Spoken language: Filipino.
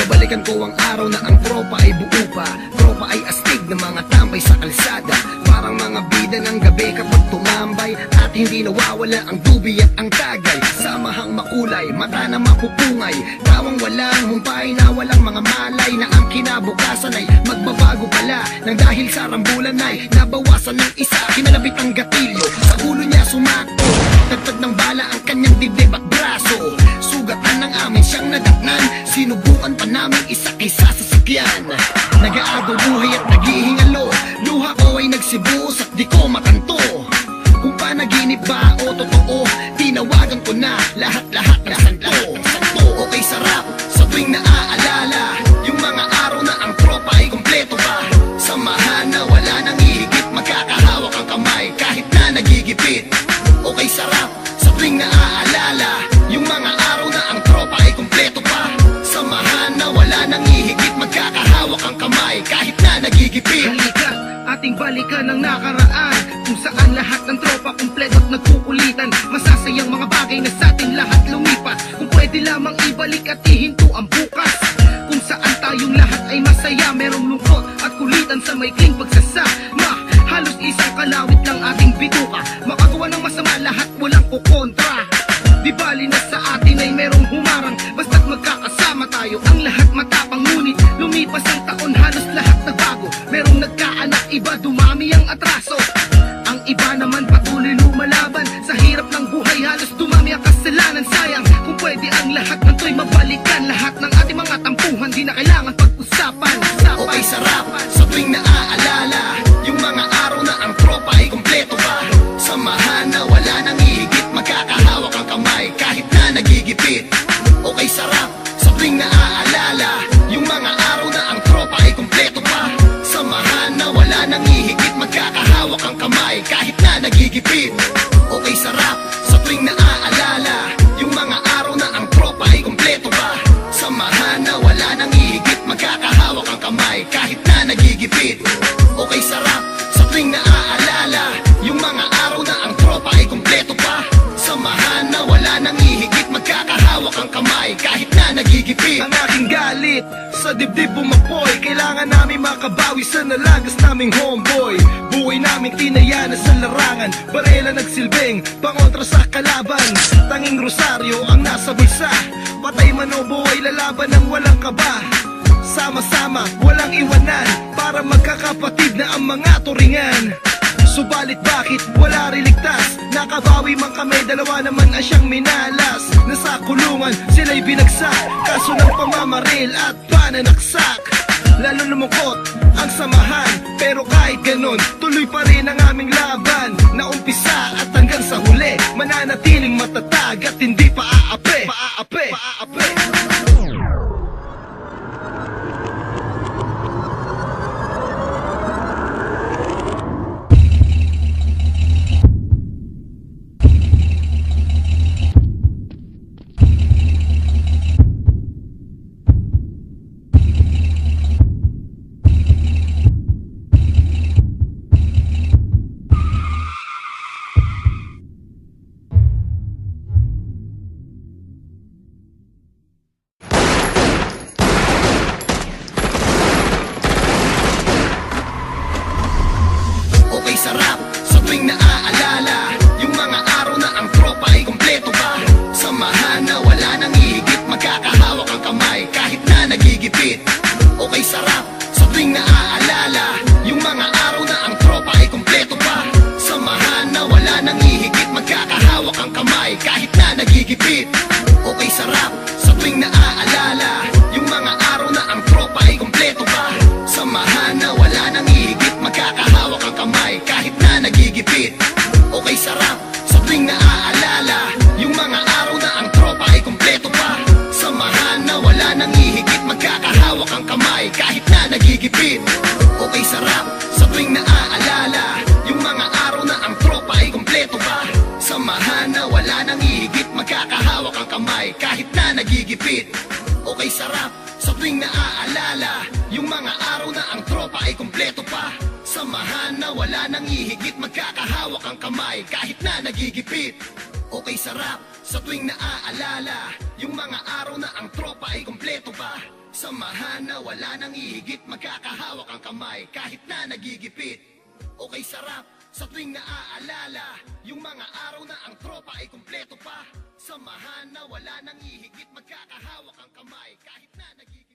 Babalikan ko ang araw na ang tropa ay buo pa. Tropa ay astig na mga tambay sa kalsada, parang mga bida ng gabi kapag tumambay. At hindi nawawala ang dubi at ang tagay. Samahang makulay, mata na mapupungay, tawang walang humpay na walang mga malay. Na ang kinabukasan ay magbabago pala, nang dahil sa rambulan ay nabawasan ng isa. Kinalabit ang gatilyo, sa ulo niya sumakto, tagtad ng bala ang kanyang dibdib at braso. Sugatan ng amin siyang nadatnan, sinubukan pa namin isa-isa sa sakyan. Nag-aagaw buhay at naghihingalo, luha ko ay nagsibus at di ko makanto. Kung panaginip ba o totoo, tinawagan ko na lahat-lahat na santo. Okay, sarap sa tuwing naaalala yung mga araw na ang tropa ay kompleto pa. Samahan na wala nang ihigit, magkakahawak ang kamay kahit na nagigipit. Okay, sarap sa tuwing naaalala yung mga araw na ang tropa ay kompleto pa. Samahan na wala nang ihigit, magkakahawak ang kamay kahit na nagigipit. Halika, ating balikan ang nakaraan, kung saan lahat ng tropa kumpleto at nagkukulitan. Masasayang mga bagay na sa ating lahat lumipas, kung pwede lamang ibalik at ihinto ang bukas. Kung saan tayong lahat ay masaya, merong lungkot at kulitan sa maikling pagsasama. Halos isang kalawit lang ating bituka, makagawa ng masama lahat walang kukontra. Di bali na sa atin ay merong humarang, basta't magkakasama tayo ang lahat matapang. Ngunit lumipas ang taon, halos lahat nagbago. Merong nagkaanak, iba dumami ang atraso. Ang iba naman patuloy lumalaban, sa hirap ng buhay halos dumami ang kasalanan. Sayang kung pwede ang lahat ng to'y mabalikan. Lahat ng ating mga tampuhan di na kailangan pag-usapan. Okay, sarap sa tuwing naaalala yung mga araw na ang tropa ay kompleto pa. Samahan na wala nang ihigit, magkakahawak ang kamay kahit na nagigipit. Okay, sarap sa tuwing naaalala yung mga araw na ang tropa ay kompleto pa. Samahan na wala nang ihigit, magkakahawak ang kamay kahit na nagigipit. Okay, sarap sa tuwing naaalala yung mga araw na ang tropa ay kompleto pa. Samahan na wala nang ihigit, magkakahawak ang kamay kahit na nagigipit. Okay, sarap sa tuwing naaalala yung mga araw na ang tropa ay kompleto pa. Samahan na wala nang ihigit, magkakahawak ang kamay kahit na nagigipit. Ang aking galit sa dibdib bumapoy, kailangan namin makabawi sa nalagas naming homeboy. Buhay naming tinaya na sa larangan, barela nagsilbing pangontra sa kalaban. Tanging rosaryo ang nasa bulsa, patay man o buhay lalaban ng walang kaba. Sama-sama, walang iwanan, para magkakapatid na ang mga turingan. Subalit bakit wala rin ligtas? Nakabawi man kami, dalawa naman ang siyang minalas. Nasa kulungan, sila'y binagsak, kaso ng pamamaril at pananaksak. Lalo lumungkot ang samahan, pero kahit ganon, tuloy pa rin ang aming laban. Naumpisa at hanggang sa huli, mananatiling matatag at hindi pa aape. Sarap sa tuwing naaalala yung mga araw na ang tropa ay kompleto pa. Samahan na wala nang ihigit, magkakahawak ang kamay kahit na nagigipit. Okay, sarap sa tuwing naaalala yung mga araw na ang tropa ay kompleto pa. Samahan na wala nang ihigit, magkakahawak ang kamay kahit na nagigipit. Okay, sarap sa tuwing naaalala yung mga araw na ang tropa ay kompleto pa. Samahan na wala nang ihigit, magkakahawak ang kamay kahit na nagigipit. Okay, sarap sa tuwing naaalala yung mga araw na ang tropa ay kompleto pa. Samahan na wala nang ihigit, magkakahawak ang kamay kahit na nagigipit. Okay, sarap sa tuwing naaalala yung mga araw na ang tropa ay kompleto pa. Samahan na wala nang ihigit, magkakahawak ang kamay kahit na nagigipit. Okay, sarap sa tuwing naaalala yung mga araw na ang tropa ay kompleto pa. Samahan na wala nang ihigit, magkakahawak ang kamay kahit na nagigipit. Okay, sarap sa tuwing naaalala yung mga araw na ang tropa ay kompleto pa. Samahan na wala nang ihigit, magkakahawak ang kamay kahit na nagigipit. Okay, sarap sa tuwing naaalala yung mga araw na ang tropa ay kumpleto pa. Samahan na wala nang ihigit, magkakahawak ang kamay kahit na nagigipit.